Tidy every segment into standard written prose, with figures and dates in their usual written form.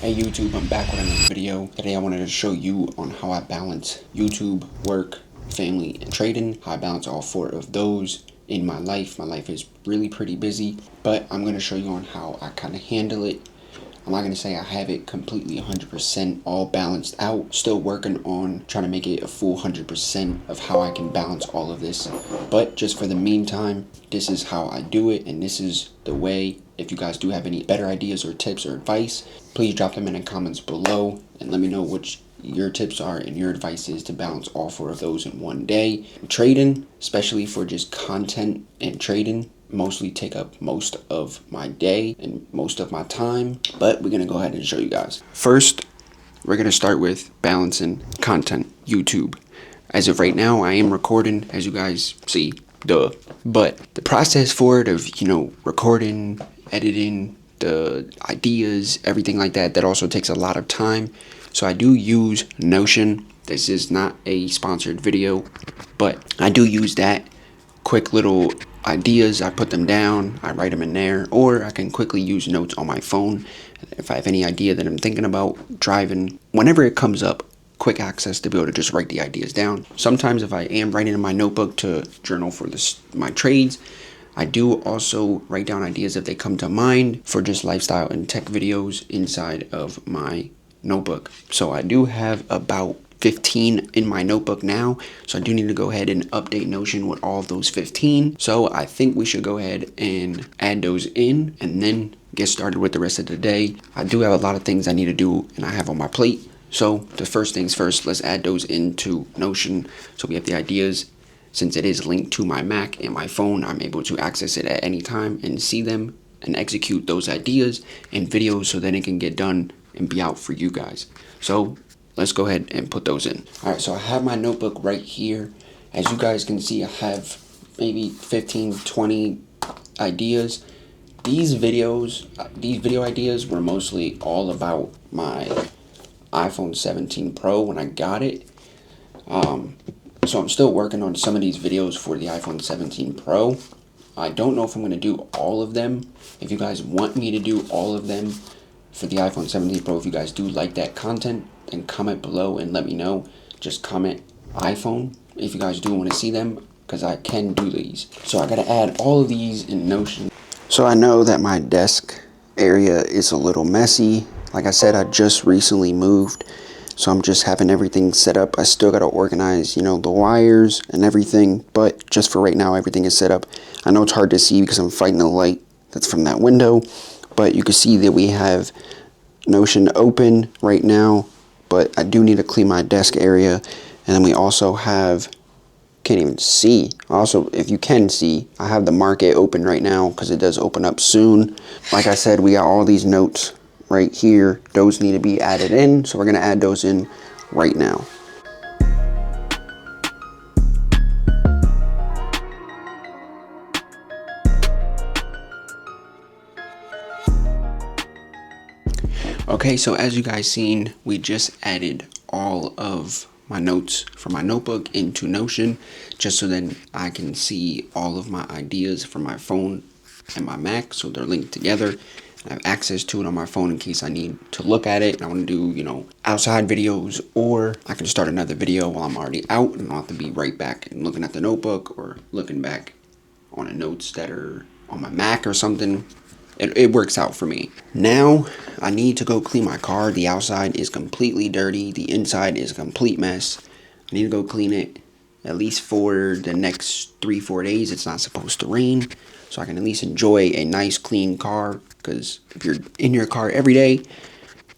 Hey YouTube, I'm back with another video. Today I wanted to show you on how I balance YouTube, work, family, and trading. How I balance all four of those in my life. My life is really pretty busy, but I'm going to show you on how I kind of handle it. I'm not going to say I have it completely 100% all balanced out. Still working on trying to make it a full 100% of how I can balance all of this. But just for the meantime, this is how I do it, and this is the way. If you guys do have any better ideas or tips or advice, please drop them in the comments below and let me know what your tips are and your advice is to balance all four of those in one day. Trading, especially for just content and trading, mostly take up most of my day and most of my time, but we're gonna go ahead and show you guys. First, we're gonna start with balancing content, YouTube. As of right now, I am recording, as you guys see, but the process for it of, recording, editing, the ideas, everything like that also takes a lot of time. So I do use Notion. This is not a sponsored video, but I do use that. Quick little ideas, I put them down, I write them in there, or I can quickly use notes on my phone. If I have any idea that I'm thinking about driving, whenever it comes up, quick access to be able to just write the ideas down. Sometimes if I am writing in my notebook to journal for my trades, I do also write down ideas if they come to mind for just lifestyle and tech videos inside of my notebook. So I do have about 15 in my notebook now, so I do need to go ahead and update Notion with all of those 15. So I think we should go ahead and add those in and then get started with the rest of the day. I do have a lot of things I need to do and I have on my plate. So the first things first, let's add those into Notion so we have the ideas. Since it is linked to my Mac and my phone, I'm able to access it at any time and see them and execute those ideas and videos so that it can get done and be out for you guys. So let's go ahead and put those in. Alright, so I have my notebook right here. As you guys can see, I have maybe 15-20 ideas. These video ideas were mostly all about my iPhone 17 Pro when I got it. So I'm still working on some of these videos for the iPhone 17 Pro. I don't know if I'm going to do all of them. If you guys want me to do all of them for the iPhone 17 Pro, if you guys do like that content, then comment below and let me know. Just comment iPhone if you guys do want to see them, because I can do these. So I got to add all of these in Notion. So I know that my desk area is a little messy. Like I said, I just recently moved, so I'm just having everything set up. I still got to organize, the wires and everything, but just for right now, everything is set up. I know it's hard to see because I'm fighting the light that's from that window, but you can see that we have Notion open right now, but I do need to clean my desk area. And then we also have, can't even see. Also, if you can see, I have the market open right now because it does open up soon. Like I said, we got all these notes right here. Those need to be added in, so we're going to add those in right now. Okay, so as you guys seen, we just added all of my notes from my notebook into Notion, just so then I can see all of my ideas from my phone and my Mac, so they're linked together. I have access to it on my phone in case I need to look at it and I want to do, outside videos, or I can start another video while I'm already out and I don't have to be right back and looking at the notebook or looking back on the notes that are on my Mac or something. It works out for me. Now, I need to go clean my car. The outside is completely dirty. The inside is a complete mess. I need to go clean it at least for the next 3-4 days. It's not supposed to rain, so I can at least enjoy a nice clean car, because if you're in your car every day,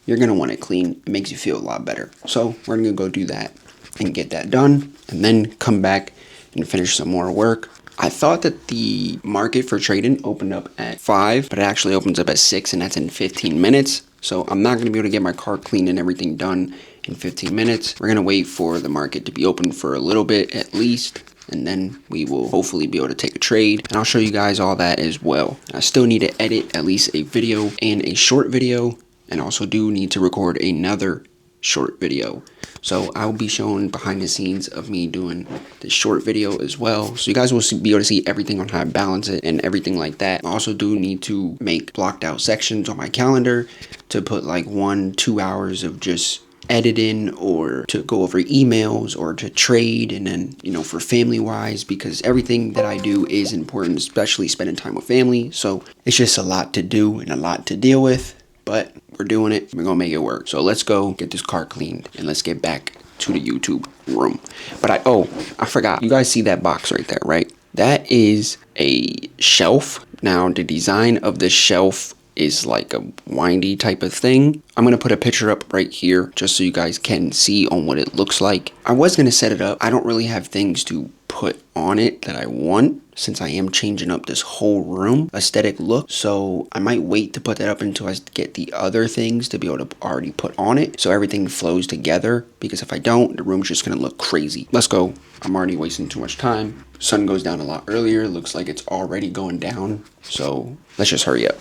you're going to want it clean. It makes you feel a lot better. So we're going to go do that and get that done, and then come back and finish some more work. I thought that the market for trading opened up at 5, but it actually opens up at 6, and that's in 15 minutes. So I'm not going to be able to get my car cleaned and everything done in 15 minutes. We're going to wait for the market to be open for a little bit at least, and then we will hopefully be able to take a trade, and I'll show you guys all that as well. I still need to edit at least a video and a short video, and also do need to record another short video. So I'll be showing behind the scenes of me doing this short video as well. So you guys will be able to see everything on how I balance it and everything like that. I also do need to make blocked out sections on my calendar to put like 1-2 hours of just editing, or to go over emails, or to trade, and then, you know, for family wise, because everything that I do is important, especially spending time with family. So it's just a lot to do and a lot to deal with, but we're doing it. We're gonna make it work. So let's go get this car cleaned and let's get back to the YouTube room. But I forgot. You guys see that box right there, right? That is a shelf. Now the design of the shelf is like a windy type of thing. I'm gonna put a picture up right here just so you guys can see on what it looks like. I was gonna set it up. I don't really have things to put on it that I want, since I am changing up this whole room aesthetic look. So I might wait to put that up until I get the other things to be able to already put on it, so everything flows together, because if I don't, the room's just gonna look crazy. Let's go. I'm already wasting too much time. Sun goes down a lot earlier. Looks like it's already going down. So let's just hurry up.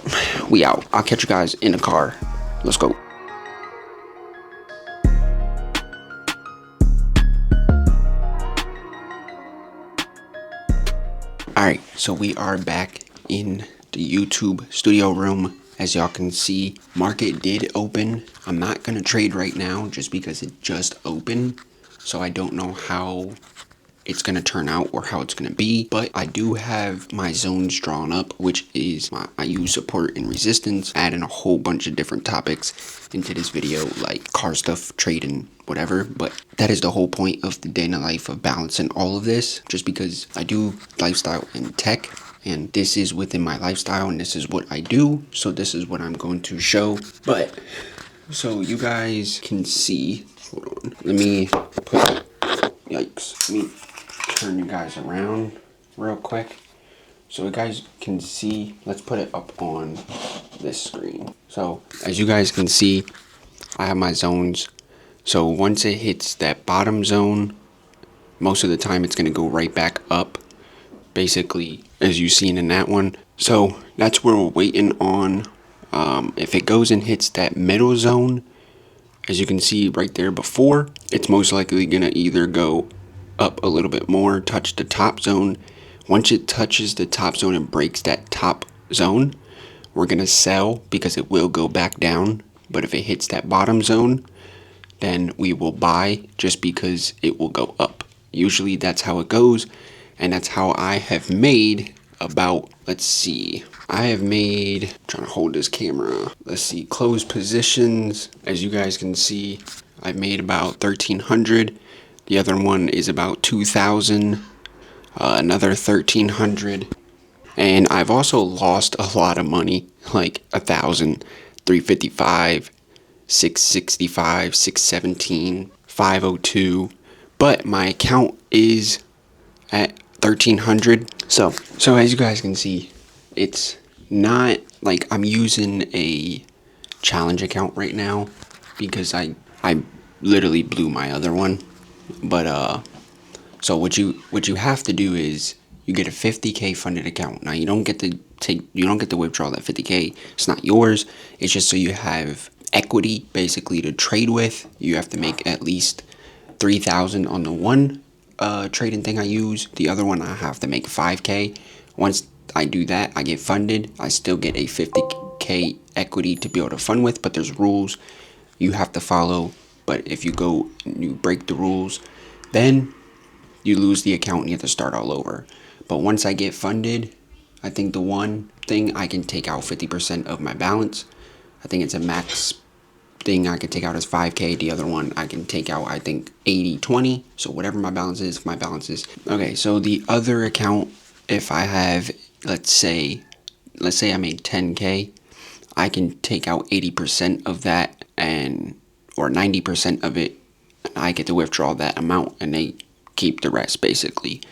We out. I'll catch you guys in the car. Let's go. Alright, so we are back in the YouTube studio room. As y'all can see, market did open. I'm not gonna trade right now just because it just opened. So I don't know how it's gonna turn out or how it's gonna be, but I do have my zones drawn up, which is I use support and resistance, adding a whole bunch of different topics into this video, like car stuff, trading, whatever. But that is the whole point of the day in the life of balancing all of this, just because I do lifestyle and tech, and this is within my lifestyle and this is what I do, so this is what I'm going to show. But so you guys can see, hold on, let me put, yikes, let me turn you guys around real quick so you guys can see. Let's put it up on this screen. So as you guys can see, I have my zones. So once it hits that bottom zone, most of the time it's going to go right back up, basically, as you seen in that one. So that's where we're waiting on. If it goes and hits that middle zone, as you can see right there before, it's most likely going to either go up a little bit more, touch the top zone. Once it touches the top zone and breaks that top zone, we're going to sell, because it will go back down. But if it hits that bottom zone, then we will buy, just because it will go up. Usually that's how it goes, and that's how I have made about, let's see, I have made, trying to hold this camera, let's see, closed positions. As you guys can see, I've made about 1,300. The other one is about 2,000, another 1,300. And I've also lost a lot of money, like 1,000, 355, 665, 617, 502. But my account is at 1,300. So as you guys can see, it's not like I'm using a challenge account right now, because I literally blew my other one. But so what you have to do is you get a 50K funded account. Now you don't get to withdraw that 50K. It's not yours. It's just so you have equity basically to trade with. You have to make at least 3,000 on the one trading thing I use. The other one I have to make 5K. Once I do that, I get funded. I still get a 50K equity to be able to fund with, but there's rules you have to follow. But if you go and you break the rules, then you lose the account and you have to start all over. But once I get funded, I think the one thing I can take out 50% of my balance. I think it's a max thing I can take out is 5K. The other one I can take out, I think, 80-20. So whatever my balance is, my balance is. Okay, so the other account, if I have, let's say I made 10K, I can take out 80% of that, or 90% of it, and I get to withdraw that amount, and they keep the rest basically.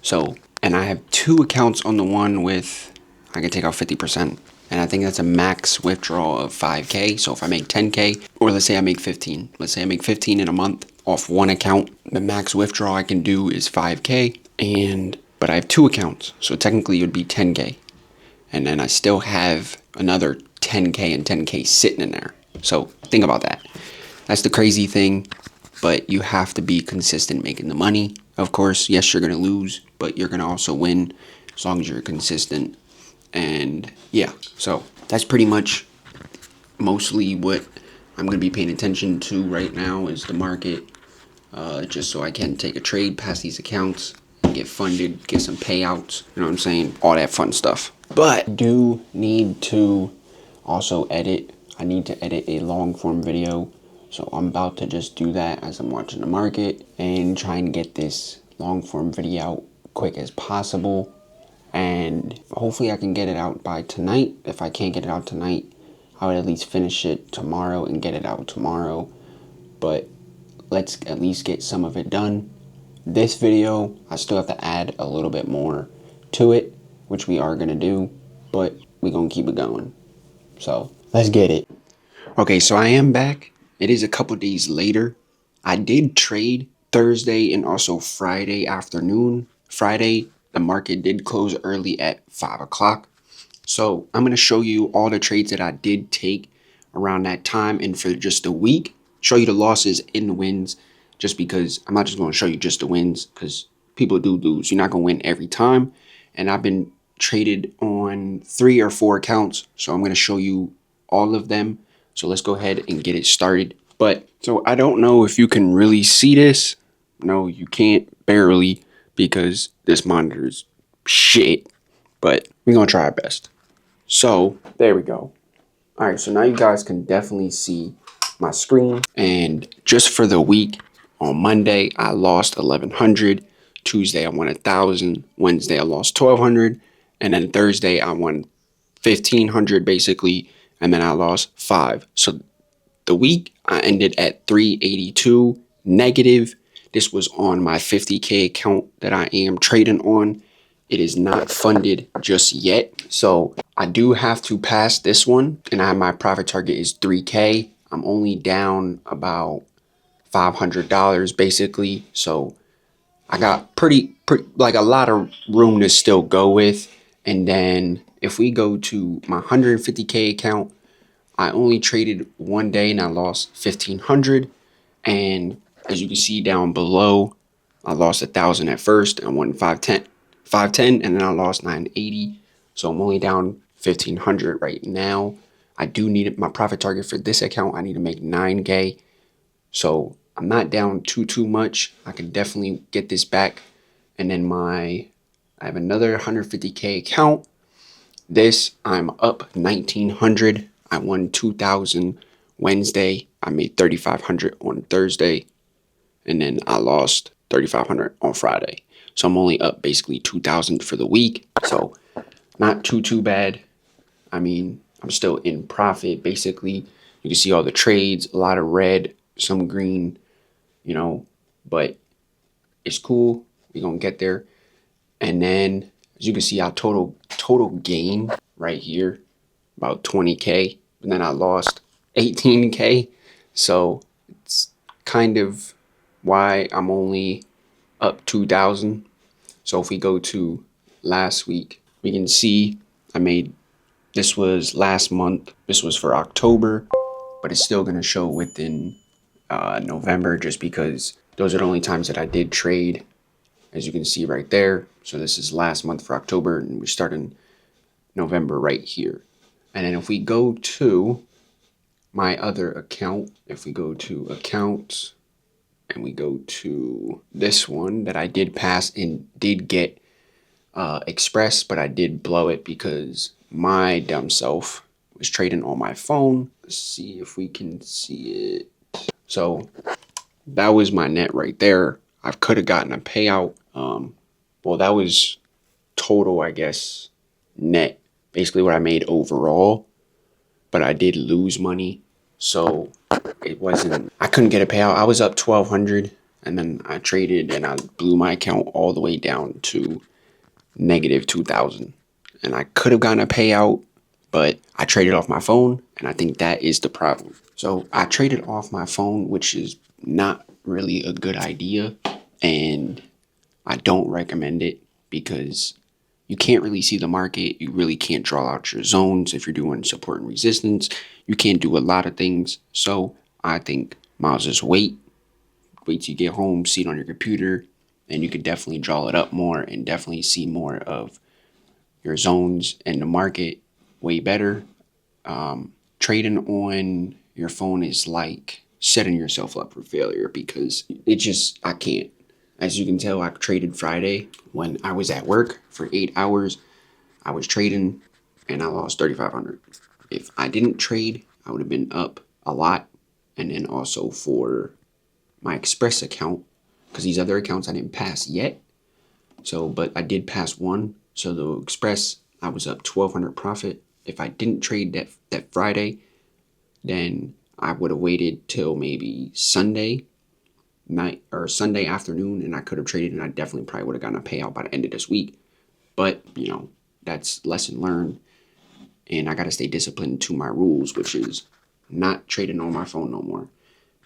So, and I have two accounts on the one with, I can take out 50%, and I think that's a max withdrawal of 5K. So if I make 10K, or let's say I make 15, let's say I make 15 in a month off one account, the max withdrawal I can do is 5K, but I have two accounts, so technically it would be 10K, and then I still have another 10K and 10K sitting in there. So think about that. That's the crazy thing. But you have to be consistent making the money. Of course, yes, you're going to lose, but you're going to also win as long as you're consistent. And yeah, so that's pretty much mostly what I'm going to be paying attention to right now is the market, just so I can take a trade past these accounts and get funded, get some payouts, you know what I'm saying? All that fun stuff. But I do need to also edit. I need to edit a long form video. So I'm about to just do that as I'm watching the market and try and get this long form video out quick as possible. And hopefully I can get it out by tonight. If I can't get it out tonight, I would at least finish it tomorrow and get it out tomorrow. But let's at least get some of it done. This video, I still have to add a little bit more to it, which we are gonna do, but we're gonna keep it going. So let's get it. Okay, so I am back. It is a couple days later. I did trade Thursday and also Friday afternoon. Friday, the market did close early at 5 o'clock. So I'm going to show you all the trades that I did take around that time and for just a week. Show you the losses and the wins, just because I'm not just going to show you just the wins because people do lose. You're not going to win every time. And I've been traded on 3 or 4 accounts. So I'm going to show you all of them. So let's go ahead and get it started. But so I don't know if you can really see this. No, you can't, barely, because this monitor is shit. But we're going to try our best. So there we go. All right, so now you guys can definitely see my screen. And just for the week, on Monday, I lost 1,100. Tuesday, I won 1,000. Wednesday, I lost 1,200. And then Thursday, I won 1,500 basically. And then I lost 5. So the week, I ended at 382 negative. This was on my 50K account that I am trading on. It is not funded just yet. So I do have to pass this one. And my profit target is 3K. I'm only down about $500 basically. So I got pretty like a lot of room to still go with. And then if we go to my 150K account, I only traded one day and I lost 1,500. And as you can see down below, I lost 1,000 at first and won 510, and then I lost 980. So I'm only down 1,500 right now. I do need my profit target for this account. I need to make 9K. So I'm not down too much. I can definitely get this back. And then I have another 150K account. This, I'm up 1,900. I won 2,000 Wednesday. I made 3,500 on Thursday. And then I lost 3,500 on Friday. So I'm only up basically 2,000 for the week. So not too bad. I mean, I'm still in profit basically. You can see all the trades, a lot of red, some green, you know, but it's cool. We're going to get there. And then as you can see, our total gain right here, about 20K. And then I lost 18K. So it's kind of why I'm only up 2,000. So if we go to last week, we can see this was last month. This was for October, but it's still going to show within November just because those are the only times that I did trade, as you can see right there. So this is last month for October, and we start in November right here. And then if we go to my other account, if we go to accounts and we go to this one that I did pass and did get Express, but I did blow it because my dumb self was trading on my phone. Let's see if we can see it. So that was my net right there. I could have gotten a payout. Well, that was total, I guess, net, basically what I made overall, but I did lose money. So it wasn't, I couldn't get a payout. I was up 1,200 and then I traded and I blew my account all the way down to negative 2,000. And I could have gotten a payout, but I traded off my phone, and I think that is the problem. So I traded off my phone, which is not really a good idea, and I don't recommend it because you can't really see the market. You really can't draw out your zones if you're doing support and resistance. You can't do a lot of things. So I think Might as well just wait till you get home, see it on your computer, and you could definitely draw it up more and definitely see more of your zones in the market way better. Trading on your phone is like setting yourself up for failure because I can't. As you can tell, I traded Friday when I was at work for 8 hours. I was trading and I lost 3,500. If I didn't trade, I would have been up a lot. And then also for my Express account, because these other accounts I didn't pass yet. So, but I did pass one. So the Express, I was up 1,200 profit. If I didn't trade that Friday, then I would have waited till maybe Sunday night or Sunday afternoon, and I could have traded, and I definitely probably would have gotten a payout by the end of this week. But that's lesson learned, and I got to stay disciplined to my rules, which is not trading on my phone no more.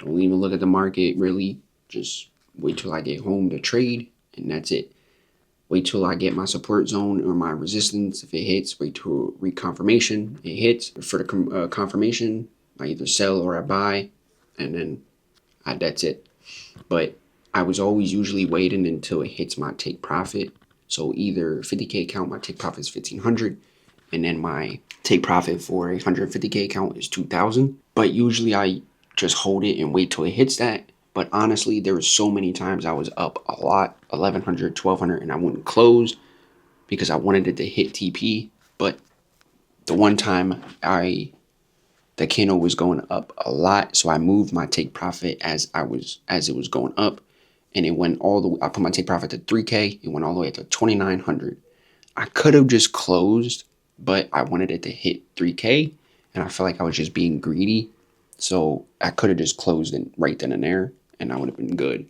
Don't even look at the market really. Just wait till I get home to trade, and that's it. Wait till I get my support zone or my resistance. If it hits, wait till reconfirmation. It hits for the confirmation. I either sell or I buy, and then that's it. But I was always usually waiting until it hits my take profit. So either 50K account, my take profit is 1,500, and then my take profit for a 150K account is 2,000. But usually I just hold it and wait till it hits that. But honestly, there were so many times I was up a lot, 1,100, 1,200, and I wouldn't close because I wanted it to hit TP. But the one time the candle was going up a lot, so I moved my take profit as it was going up, and it went all the way. I put my take profit to 3K. It went all the way to 2,900. I could have just closed, but I wanted it to hit 3K, and I felt like I was just being greedy. So I could have just closed it right then and there, and I would have been good.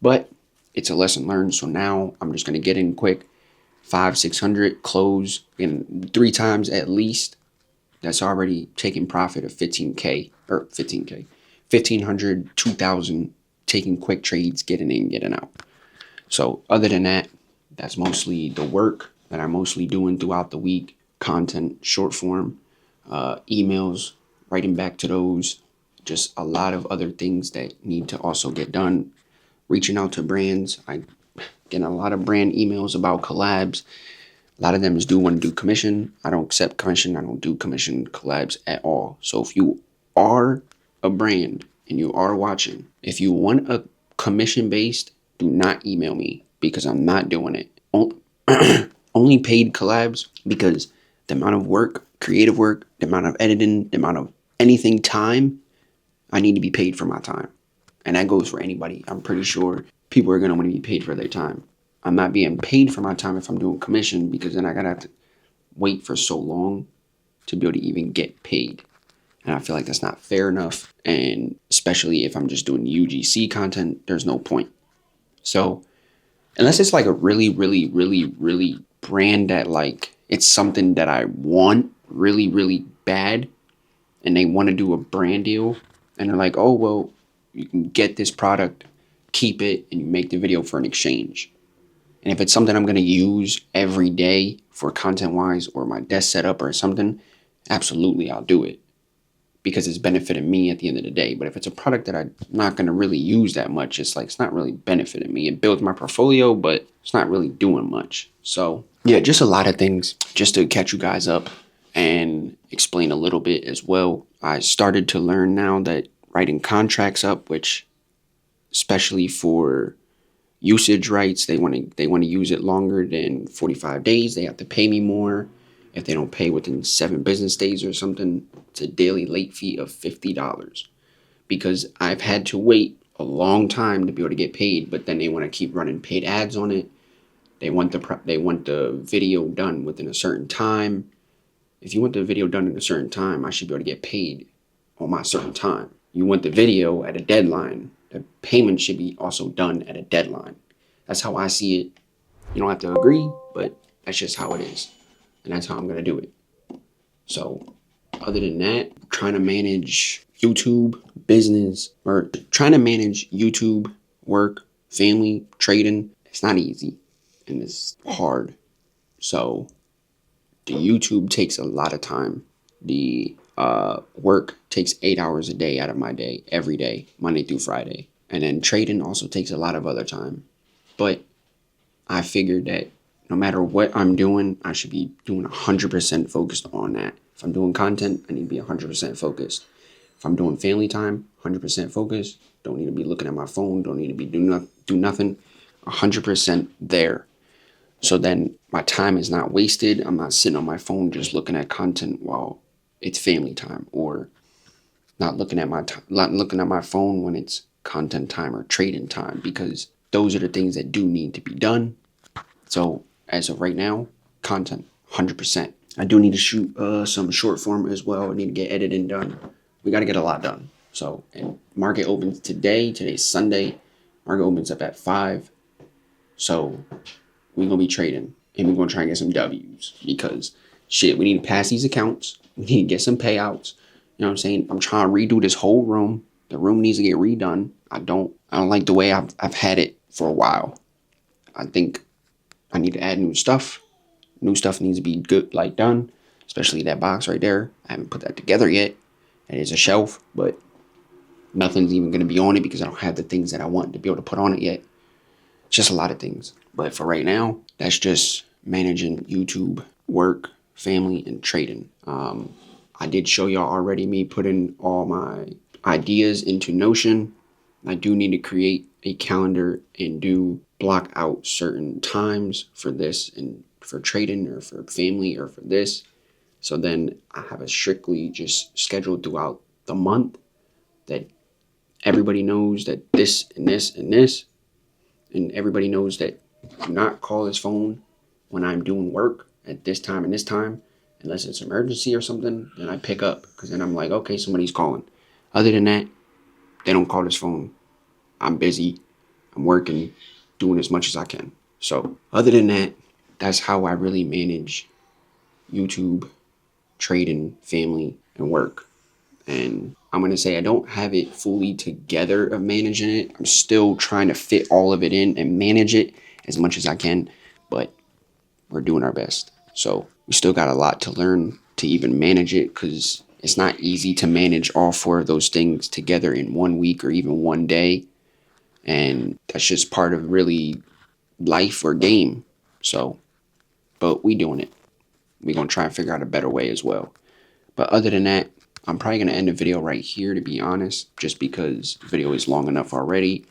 But it's a lesson learned. So now I'm just gonna get in quick, 500-600, close in 3 times at least. That's already taking profit of 15K or 15K, 1,500, 2,000, taking quick trades, getting in, getting out. So other than that, that's mostly the work that I'm mostly doing throughout the week. Content, short form, emails, writing back to those, just a lot of other things that need to also get done. Reaching out to brands. I get a lot of brand emails about collabs. A lot of them do want to do commission. I don't accept commission. I don't do commission collabs at all. So if you are a brand and you are watching, if you want a commission based, do not email me because I'm not doing it. Only paid collabs, because the amount of work, creative work, the amount of editing, the amount of anything time, I need to be paid for my time. And that goes for anybody. I'm pretty sure people are going to want to be paid for their time. I'm not being paid for my time if I'm doing commission, because then I gotta have to wait for so long to be able to even get paid. And I feel like that's not fair enough. And especially if I'm just doing UGC content, there's no point. So unless it's like a really, really, really, really brand that like it's something that I want really, really bad, and they want to do a brand deal, and they're like, oh, well, you can get this product, keep it, and you make the video for an exchange. And if it's something I'm going to use every day for content-wise or my desk setup or something, absolutely I'll do it because it's benefiting me at the end of the day. But if it's a product that I'm not going to really use that much, it's not really benefiting me. It builds my portfolio, but it's not really doing much. So yeah, just a lot of things just to catch you guys up and explain a little bit as well. I started to learn now that writing contracts up, which especially for usage rights, they want to use it longer than 45 days. They have to pay me more. If they don't pay within 7 business days or something, it's a daily late fee of $50, because I've had to wait a long time to be able to get paid. But then they want to keep running paid ads on it. They want the video done within a certain time. If you want the video done in a certain time, I should be able to get paid on my certain time. You want the video at a deadline, the payment should be also done at a deadline. That's how I see it. You don't have to agree, but that's just how it is. And that's how I'm going to do it. So other than that, trying to manage YouTube business, or trying to manage YouTube work, family, trading, it's not easy and it's hard. So the YouTube takes a lot of time. The Work takes 8 hours a day out of my day, every day, Monday through Friday. And then trading also takes a lot of other time. But I figured that no matter what I'm doing, I should be doing 100% focused on that. If I'm doing content, I need to be 100% focused. If I'm doing family time, 100% focused. Don't need to be looking at my phone. Don't need to be do nothing. 100% there. So then my time is not wasted. I'm not sitting on my phone just looking at content while it's family time, or not looking at my phone when it's content time or trading time, because those are the things that do need to be done. So as of right now, content 100%. I do need to shoot some short form as well. I need to get editing done. We got to get a lot done. So, and market opens today. Today's Sunday. Market opens up at 5. So we're going to be trading, and we're going to try and get some W's, because shit, we need to pass these accounts. We need to get some payouts. You know what I'm saying? I'm trying to redo this whole room. The room needs to get redone. I don't like the way I've had it for a while. I think I need to add new stuff. New stuff needs to be good, like done, especially that box right there. I haven't put that together yet. It is a shelf, but nothing's even going to be on it because I don't have the things that I want to be able to put on it yet. Just a lot of things. But for right now, that's just managing YouTube, work, family, and trading. I did show y'all already me putting all my ideas into Notion. I do need to create a calendar and do block out certain times for this and for trading or for family or for this. So then I have a strictly just scheduled throughout the month that everybody knows that this and this and this, and everybody knows that do not call this phone when I'm doing work at this time and this time, unless it's an emergency or something. Then I pick up, because then I'm like, okay, somebody's calling. Other than that, they don't call this phone. I'm busy. I'm working, doing as much as I can. So other than that, that's how I really manage YouTube, trading, family, and work. And I'm going to say I don't have it fully together of managing it. I'm still trying to fit all of it in and manage it as much as I can, but we're doing our best. So we still got a lot to learn to even manage it, because it's not easy to manage all 4 of those things together in 1 week or even 1 day. And that's just part of really life or game. So, but we doing it. We're going to try and figure out a better way as well. But other than that, I'm probably going to end the video right here, to be honest, just because the video is long enough already.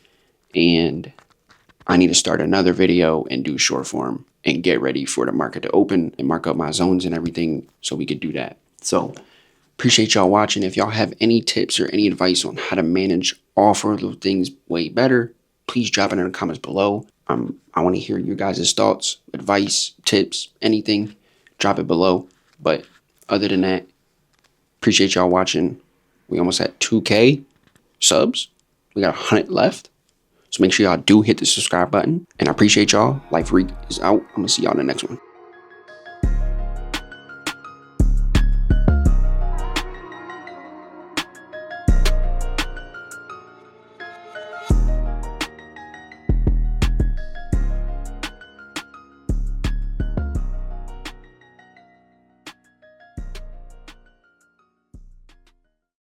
And I need to start another video and do short form and get ready for the market to open and mark up my zones and everything so we could do that. So appreciate y'all watching. If y'all have any tips or any advice on how to manage all 4 of those things way better, please drop it in the comments below. I want to hear your guys' thoughts, advice, tips, anything. Drop it below. But other than that, appreciate y'all watching. We almost at 2K subs. We got 100 left. So make sure y'all do hit the subscribe button. And I appreciate y'all. Lifewitreek is out. I'm going to see y'all in the next one.